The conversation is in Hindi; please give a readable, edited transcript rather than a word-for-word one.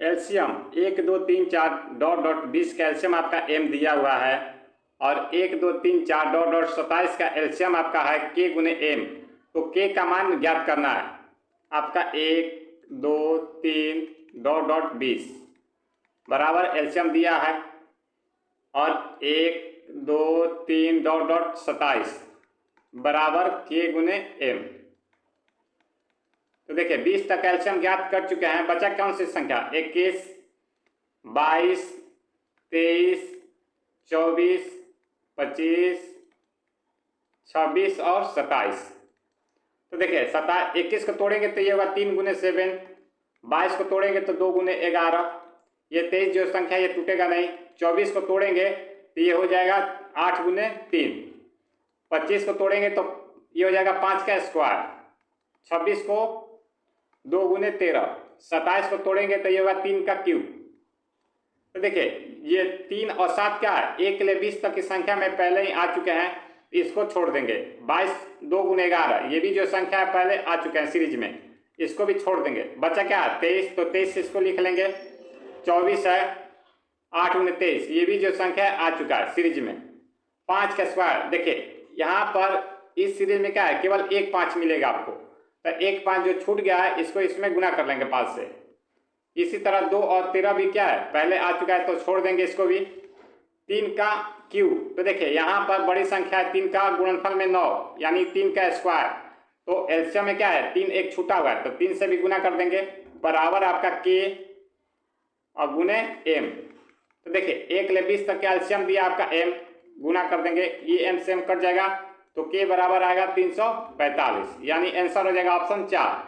एलसीएम 1 2 3 4 डॉट डॉट 20 का एलसीएम आपका एम दिया हुआ है और 1 2 3 4 डॉट डॉट 27 का एलसीएम आपका है के गुने एम। तो के का मान ज्ञात करना है आपका 1 2 3 डॉट डॉट 20 बराबर एलसीएम दिया है और 1 2 3 डॉट डॉट 27 बराबर के गुने एम। तो देखिए 20 तक एलसीएम ज्ञात कर चुके हैं। बचा कौन सी संख्या 21 22 23 24 25 26 और 27। तो देखिए 21 को तोड़ेंगे तो ये होगा 3 गुने 7, 22 को तोड़ेंगे तो 2 गुने 11, ये 23 जो संख्या ये टूटेगा नहीं। 24 को तोड़ेंगे तो ये हो जाएगा 8 गुने 3, 25 को तोड़ेंगे तो ये हो जाएगा 5 का स्क्वायर, 26 को 2 गुने 13, 27 को तोड़ेंगे तो ये होगा 3 का क्यूब। तो देखिए ये 3 और 7 क्या है 1 के लिए 20 तक की संख्या में पहले ही आ चुके हैं, इसको छोड़ देंगे। 22 2 गुने 11 ये भी जो संख्या है पहले आ चुके हैं सीरीज में, इसको भी छोड़ देंगे। बचा क्या है 23, तो 23 इसको लिख लेंगे। 24 है 8 गुने 23 ये भी जो संख्या है आ चुका है सीरीज में। 5 का स्क्वायर देखिए यहाँ पर इस सीरीज में क्या है केवल एक 5 मिलेगा आपको, तो एक 5 जो छूट गया है इसको इसमें गुना कर लेंगे 5 से। इसी तरह 2 और 13 भी क्या है पहले आ चुका है तो छोड़ देंगे इसको भी। 3 का क्यूब तो देखिए यहाँ पर बड़ी संख्या है 3 का गुणनफल में 9 यानी 3 का स्क्वायर, तो एलसीएम में क्या है 3 एक छूटा हुआ है तो 3 से भी गुना कर देंगे बराबर आपका के और गुने एम। तो देखिए 1 ले 20 तक का एलसीएम दिया आपका एम, गुना कर देंगे ये एम से एम कट जाएगा तो के बराबर आएगा 345 यानी आंसर हो जाएगा ऑप्शन 4।